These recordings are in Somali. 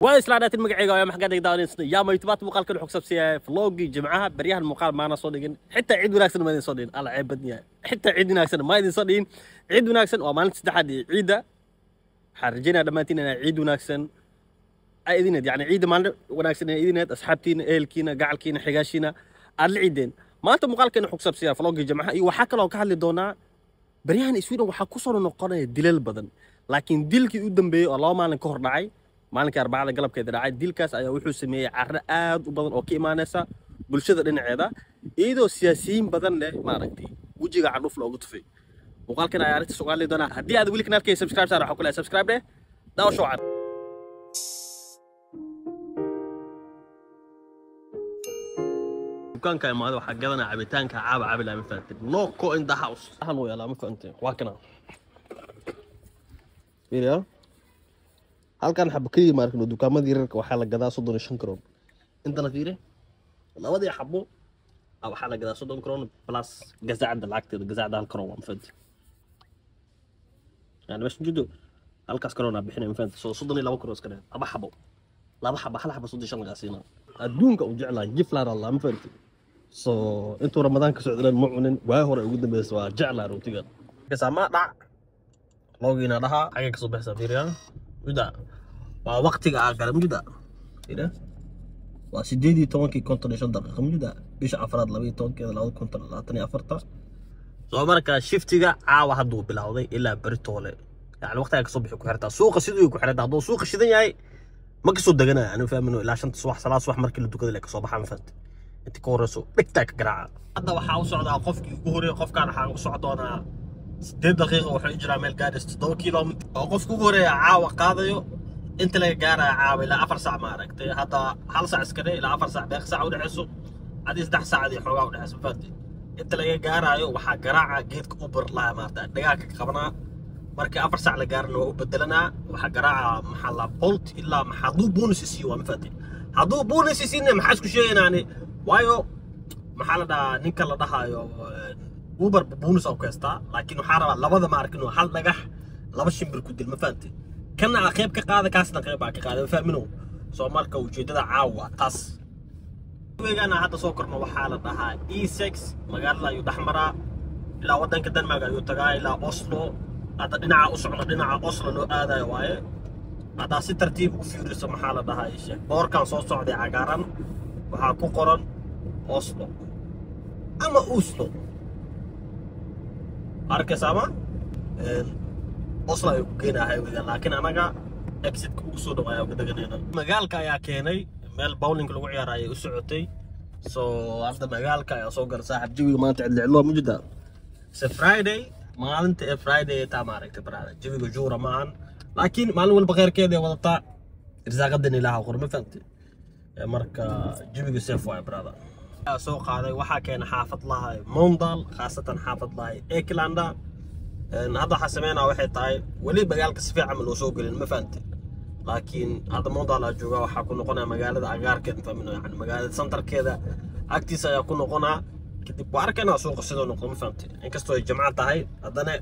وإسلامات المقعيقة يا محقد يقدرون يا ما يتبات مقال كل حكسب سيا فلوجي جمعها بريها المقال معنا صدقين حتى عيد وناكسن ما يصدقين الله عيب بدنيا حتى عيد وناكسن ما يصدقين عيد وناكسن وما نستحد عيده حرجينا لما تينا عيد وناكسن أيدينا يعني عيد ما وناكسن أيدينا أصحابتين إلكينا قاعلكينا حجاشينا العيدين ما أنت مقال كل حكسب سيا فلوجي جمعها وحكى لو كهل دونا بريها إسوينا وحكوصل نقارن الدليل بدن لكن دلك يقدم بيه الله ما لنا كهر داعي maalinka arbacada galabkeeda dhacay dilkaas ayaa wuxuu sameeyay carro aad u badan oo ka imaanaysa bulshada dhinaceeda iyadoo siyaasiyiin badan leh maaragtay wajiga cadhuf loogu tufay muuqaalkan ayaa arrinta su'aal leh doona haddii aad weli kanaalkayga subscribe saar waxa ku leeyahay subscribe leh daawasho wacan dukaanka imaado waxa gadanaa cabitaanka caaba la ma fahantin loco in the house ahan way la ma fahantin waa kana video halkan xabkii markano dukaamada yararka waxa la gadaa 35 kron intana fiire labadii xabo waxa la gadaa 30 kron plus gazaacada lacagteeda gazaacada hal kron waa mafad yani bas jido halkaas kron bixinay mafad soo 32 kron iska laba xabo hal xabo 35 laga siina adduunka u jeclaan jiflaar allah mafad soo intuu ramadaan ka socdaan mucunin waa hore ugu dambeysay waa jeclaa rootiga kasama dhac loogiina dhaha xagga ka soo baxsa fiiriyaa وده ووقتك عقل مجدا كده وسيدي تونكي كنت نشان دقيقة مجدا بيش أفراد لبي تونكي لو كنت لاتني أفرطة سو مركا شفتيغا عاوا هدو بلاودي إلا بريتولي يعني وقتها كصبح كحرتا سوق سيدو كحرتا هدو سوق شدين ياي ما كسو دغنا يعني فاهم منو إلا عشان تصبح صلاة صبح مركي لدو كده لك صباح مفت انت كورسو بكتاك قراعة هذا وحا وسعدا قفكي غوري قف كان حا وسعدونا 8 دقيقة وحو يجرى ميل قادس 7 كيلومتر وقفكو غوري عاوا قاديو انت اللي قارا عاوي الى 4 ساعة ما ركتي هذا حال ساعة اسكري الى 4 ساعة باقي ساعة ودحسو هذه 6 ساعة دي حوغا ودحسو فهمتي انت اللي قارايو وحا قراعة جيدك اوبر لا مارتا دقاقك قبنا مركي 4 ساعة اللي قارنا وبدلنا وحا قراعة محل بولت الا محضو بونس سيوا مفهمتي حضو بونس سينا محاسكو شيء يعني وايو محل دا نينكا لا دحايو اوبر بونس او كاستا لكن وحاربا لبدا ما اركنو حل دغخ لبا شمبر كدل مفهمتي كنا قيب كقاده كاسنا قيب كقاده فهمنو سومالكا وجيدada caawa taas weegana hadda soo korno waxa la dhahaa E6 magaalada ayu dhaxmara ila wadanka Denmark ayu tagaa ila Oslo hadda dhinaca u socdo dhinaca Oslo loo aadayo waaye hadda si tartiib u fiiriso maxaa la dhahaa isha boorkan soo socday cagaaran waxa ku qoran Oslo ama Oslo arkasama Oslo ayuu keenahay laakiin anaga exit ku soo dhawaay oo daganeena magaalka ayaa keenay meel bowling lagu ciyaarayo u socotay soo after magaalka ayaa soo gar saaxib jawiga maanta cidlo mujida se Friday maalinta Friday ta maaragtay barada jawiga joora maan laakiin maalin walba qeyrkeeda wadata irsaaqadan ilaaha qorma fahantay marka jawiga safe way barada soo qaaday waxa keenay xaafad lahay Mondal khaasatan xaafad lahay Eklanda هذا حسمينا واحد طاي ولي بقالك سفيع عمل وسوق المفانت لكن هذا موضوع لا جوا وحكون قنا مقالة عقار كده فمنه يعني مقالة سنتر كده أكتي سيكون قنا كده باركنا سوق السيد ونقطة مفانت إن كستو الجماعة تاعي هذانا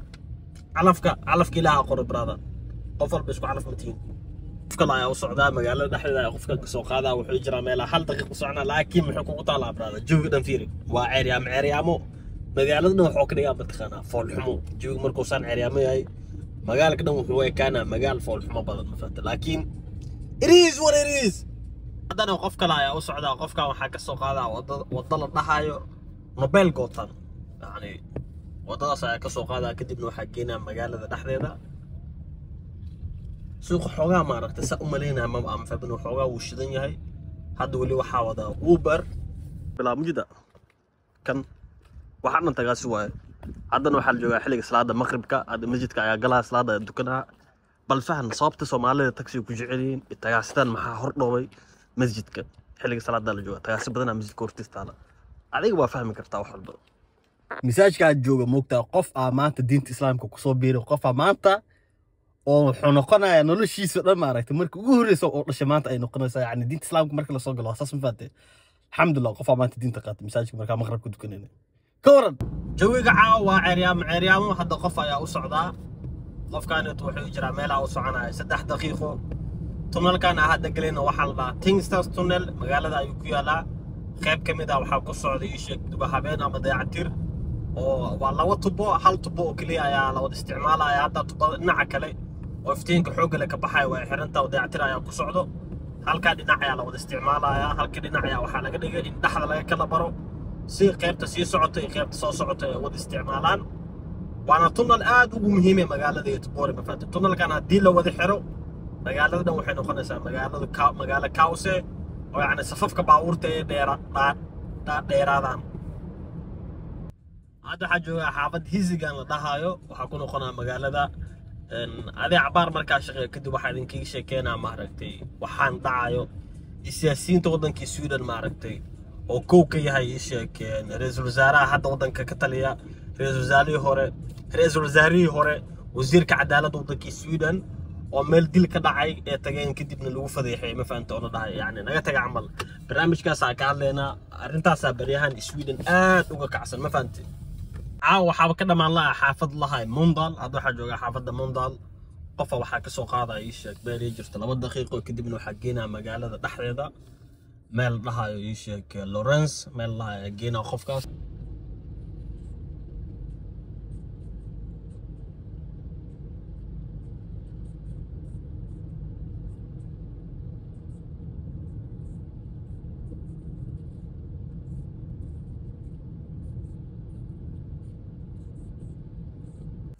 علفك لها قرب برادا قفل بيسكو علف 200 فكلا يا وصعدا مقالة دحيدا قفك سوق هذا وحجرة ميلا حل دقيق صعنا لكن حكومة طالع برادا جو قدام فيري وعريامو magaaladna wuxuu ka dhigaa badkhana fool xumo jiwiga markuu san ciyaamo yahay magaalka dhan wuxuu weekaana magaal fool xumo badan ma fahanta laakiin iriis war iriis hadana qof kale ayaa u socda qofka waxa ka soo qaadaa wada la dhahayo Nobel Gotan yani wadadaas ayaa ka soo qaadaa kadibna waxa keenaa magaalada dhaxdeeda suuq xogaa ma aragtay sa u maleynaa ma am fahmin xogaa uu shidan yahay hadda wali waxa wada Uber bilaa mujida kan waxaan tagaasi waay haddana waxa la joogaa xilliga salaada maghribka hadda masjidka ayaa galaa salaada dukanaha bal fahan sababta Soomaalida taxi ku jecelin tagaasidan maxaa hor dhoobay masjidka xilliga salaada la jooga tagaasi badan masjidka hortiistaana adiga waa fahmi kartaa wax walba misaajka aad jooga moogtaa qof maanta diinta islaamka ku soo biiray qof maanta oo wuxuu noqonayaa noloshiisa dhan maaragtay markii ugu horreysay oo dhashay maanta ay noqonaysaa yani diinta islaamka marka la soo galo asaas ma faatay alxamdulillah qof maanta diinta qaatay misaajka marka maghribka dukanayna كورن جويق عاوا عريام هذا قف يا وصعدا قف كانت وحي يجرى ميلا وصعنا 3 دقيقة tunnel kan hadda galayna waxa la Kingstars tunnel magaalada ayuu ku yaalaa qayb kamid ah waxa ku socday isha duba habeen ama dayactir oo waa laba tubo hal tubo oo kaliya ayaa la wada isticmaalaya hadda tubo dhinaca kale oo iftiinka xoog leh ka baxay waa xiranta oo dayactir ayaa ku socdo halka dhinac ayaa la wada isticmaalaya halka dhinac ayaa waxa laga dhigay in dhaxda laga kala baro si qaybta sii socota iyo qaybta soo socota ay wada isticmaalaan waana tunnel aad ugu muhiim ah magaalada Göteborg ma fahanteen tunnelkan hadii la wada xiro magaalada dhan waxay noqonaysaa magaalo kaawse oo yani safafka baabuurta ee dheeraadaan hadda waxaa jooga xaafad hisigan la dhahayo waxaa ku noqonaa magaalada adee cabaar markaa shaqeeya kadib waxaa idinkaga sheekeynaa maaragtay waxaan dhacayo siyaasiyiinta waddankii Sweden maaragtay oo kow ka yahay ii sheekeen ra'iisul wasaaraha hadda waddanka ka taliya ra'iisul wasaarihii hore wasiirka cadaaladda waddankii Sweden oo meel dil ka dhacay ee tageen kadibna lagu fadeexay ma fahanto oo la dhahay yani naga taga camal barnaamijkaas aan ka hadlaynaa arrintaas baryahan Sweden aad uga kacsan ma fahanteen waxa ka dhamaan la xaafad lahay Mundal hadda waxa jooga xaafadda Mundal qofa waxa ka soo qaaday ii sheeg beeri jirta 2 daqiiqo kadibna waxa geena magaalada dhaxdeeda meel dhahayo ii sheeg Lawrence meel lahay geena qofkaas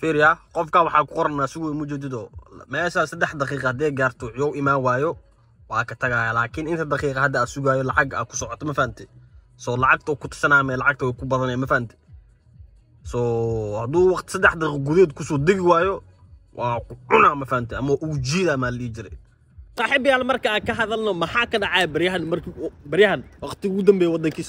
فيريا قفكا waxaa ku qornaa suuq muujadido meesha 3 daqiiqo hadii gaarto iyo imaan waayo waa ka tagaya laakiin inta daqiiqo hadda suugayo lacag ku socoto ma fahanti soo lacagta ku tusanaamay lacagta ku badanay ma fahanti soo haduu waqti 3 daqiiqo gudeed ku soo digi waayo waa ku cuna ma fahanti ama uu jiida ma lii jiray صاحبي على مركا كهذلنا محاكا دعاي بريهان وقت قدام بي ودنكي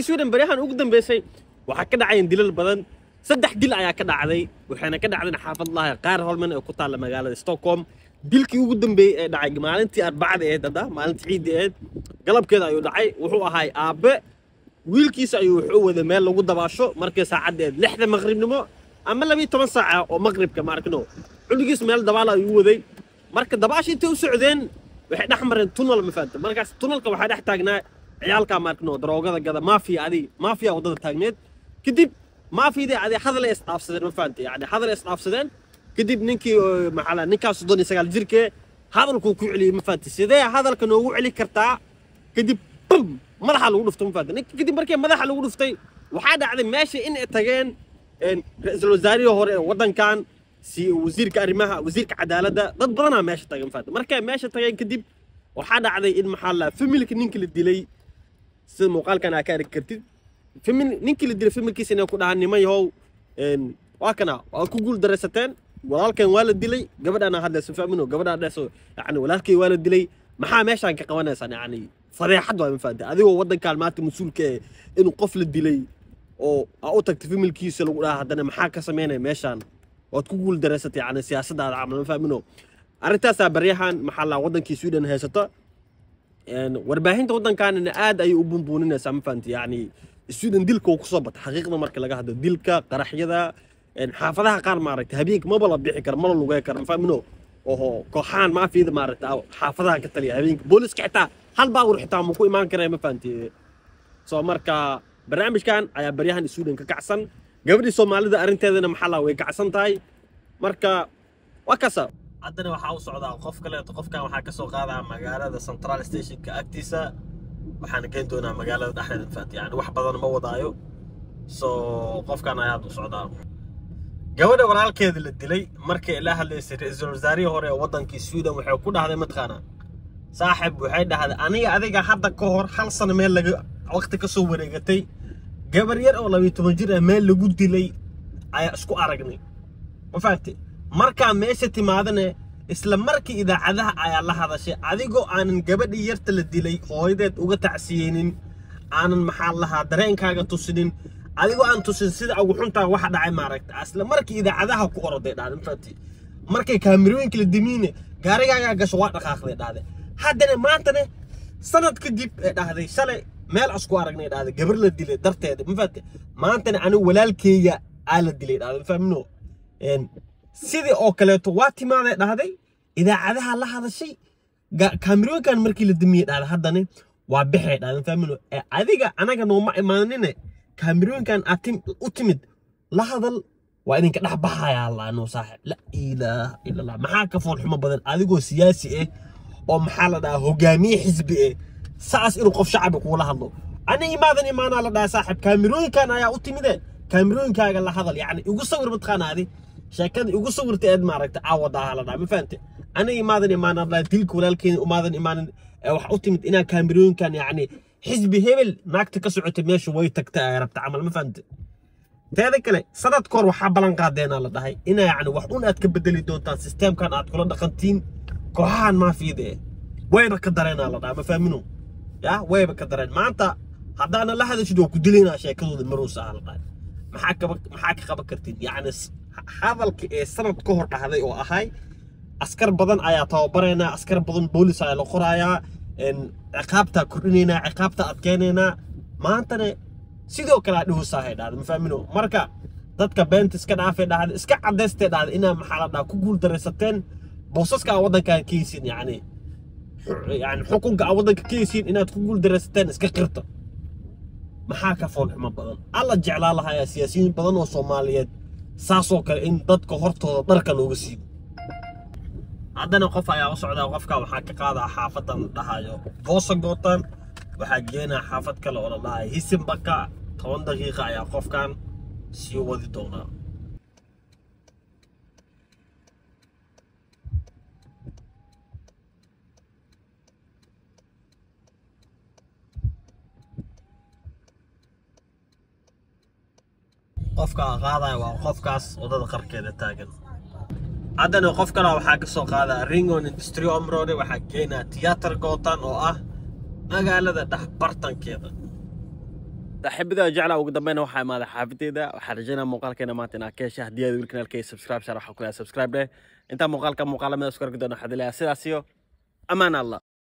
سويدن بريهان قدام بيسي وحكا دعاي دلال بدن صدح دل ayaa ka dhacday waxaana ka dhacday xaafad laha qaar holman oo ku taala magaalada Stockholm dilkii ugu dambeeyay ee dhacay maalintii Arbacada ee dada maalintii Ciid ee galabkeeda ayuu dhacay wuxuu ahaa aabe wiilkiisa ayuu wuxuu wada meel lagu dabaasho markii saacadeed 6 maqribnimo ama 12 saac oo maqribka maarkano culigiis meel dabaal ayuu waday marka dabaashii intii u socdeen waxay dhaxmareen tunnel ma fahanteen markaas tunnelka waxa dhex taagnaa ciyaalka maarkano daroogada gada maafiya wadada taagneed kadib ما في ذي هذا حضر الإسقافسدين ما فهمت يعني حضر الإسقافسدين كدب نينكي محلا نينكا صدوني سجال جيركي هذا الكوكو علي ما فهمت سيدا هذا الكنوع علي كرتا كدب بوم ما راح لو نفط ما فهمت نيك كدب مركي ما راح لو نفطي وحدا على ماشي إن اتجين إن رئيس الوزراء هو وطن كان وزير كريمها وزير كعدالة ده ضد بدنا ماشي تجين فهمت مركي ماشي تجين كدب وحدا على إن محلا في ملك نينك الدلي سمو قال كان أكارك كرتي فيلم نينكي اللي دير فيلم كيسين يكون عني ما يهو واكنا وكوجل درستين ولكن والد دلي قبل أنا هذا سفع منه قبل أنا سو يعني ولكن والد دلي ما حامش عن كقوانا سنة يعني صريح حد ما فهمت هذا هو وضع كلمات مسؤول إنه قفل الدلي أو تكتفي الكيس لو هذا أنا محاكا سمينا ماشان وتقول درست يعني سياسة هذا عمل ما فهم منه أرتاسا بريحان محل وضع كيسويدن هستا يعني ورباهين وضع كان إن آد أي أبون سام فهمت يعني السويدن ديلكا وكصبت حقيقة مركز لقى هذا ديلكا قرحيدا إن حافظها قار مارك هبيك ما بلا بيحكي مرة لو جاي كرم فاهمنه وهو كوحان ما في ذا مارك أو حافظها كتلي هبيك بوليس كحتا هل باور حتى مكوي ما كره ما فهمتي سو مركا برنامج كان على بريهان السويدن كعسن قبل الصومالي ذا أرنت هذا محلا ويكعسن تاي مركا وكسر عندنا وحاول صعدا قف كله قف كان وحا كسو قادا مغالada Central Station ka agtiisa waxaan keen doonaa magaalada dhaxdeeda faat yani wax badan ma wadaayo soo qofkan ayaa u socdaa gabadha walaalkeeda la dilay markii la hadlaysay ra'iisul wasaarihii hore ee wadankii Sweden wuxuu ku dhahday matqana saaxib waxay dhahday aniga adiga hadda ka hor hal sano meel laga waqti ka soo wareegatay gabar yar oo 12 jir ah meel lagu dilay ayaa isku aragnay ma faatay marka meesha timaadana isla markii idaacadaha ayaa la hadashay adigoo aanan gabadhii yarta la dilay hooyadeed uga tacsiyeenin aanan maxaa lahaa dareenkaaga tusinin adigoo aan tusin sida ugu xuntaa waxa dhacay maaragta isla markii idaacadaha ku oroday dhaadan faati markay kaamirooyinka la dimiine gaarigaaga gasho waa dhaqaaqday dhaaday haddana maantana sanad kadib dhahday shalay meel asku aragnay dhaaday gabar la dilay darteeda ma faati maantana anigu walaalkeeya la dilay dhaadan faamino sidii oo kaleeto waa timaaday dhahday idaacadaha la hadashay كاميرون كان مركي للدمية على حدني وبحد هذا فاهمينه أديك أنا كان وما إيمانينه كاميرون كان أتمد لحظة وإن كان أحبها يا الله إنه صاحب لا إله إلا الله محاك فون حما بدل أديكو سياسي إيه أو محل ده هجامي حزبي إيه ساس إنه قف شعبك ولا هذا أنا إيماني إيمان على ده صاحب كاميرون كان يا أتمده كاميرون كان لحظة يعني يقول صور بتخانة هذه شاكد يقول صور تأد معرك تعوضها على ده ما فهمت أنا إيمان إيمان الله تلك ولكن وماذا إيمان وحقتمت إنا كاميرون كان يعني حزبي هبل ناك تكسعت ماشي ويتك رب تعمل ما فهمت هذا كله صدق كور وحبلان قادينا على ده إنا يعني وحقون أتكبدلي دونتان سيستم كان أتكلون دقنتين كوهان ما في ده وين بقدرين على ده ما فهمنو يا وين بقدرين ما أنت هذا أنا لا هذا شدوا كدلينا شيء كذا المروس على ده محاك خبكرتين يعني هذا السنة كهر هذا أو هاي askar badan ayaa tababarayna askar badan boolis ayaa la qorayaa ciqaabta kordhinayna ciqaabta adkeynayna maantana sidoo kale dhuhu saaheedad ma fahmino marka dadka beenta iska dhaafay dhahad iska cadeystay dhahad inaa maxalada ku guul dareysateen boosaska wadanka keensin yani xukunka wadanka keensin inaad ku guul dareysateen iska qirto maxaa ka fool xuma badan alla jeclaa lahaa siyaasiyiin badan oo Soomaaliyeed saasoo kale in dadka hortooda dharka looga siibo عندنا قف يا وصعد وقفك وحكي قاعد حافظة لها بوصة قطن وحجينا حافظ كلا ولا لا هيسم بكا 10 دقيقة يا قف كان سيو ودي دونا قفك قاعد وقفكاس وضد قركيد تاجن عندنا قف كلا وحاجة سوق هذا رينجون اندستري أمرودي وحكينا تياتر قوطان أو مقالة ده برتن كذا تحب ذا جعله وقدمنا وحي ماذا حافتي ذا وحرجنا مقال كنا ماتنا كيش هدية ذي القناة كي سبسكرايب شرح وكلا سبسكرايب ده انت مقال كم مقال ما يذكر قدنا حد لا سياسيو أمان الله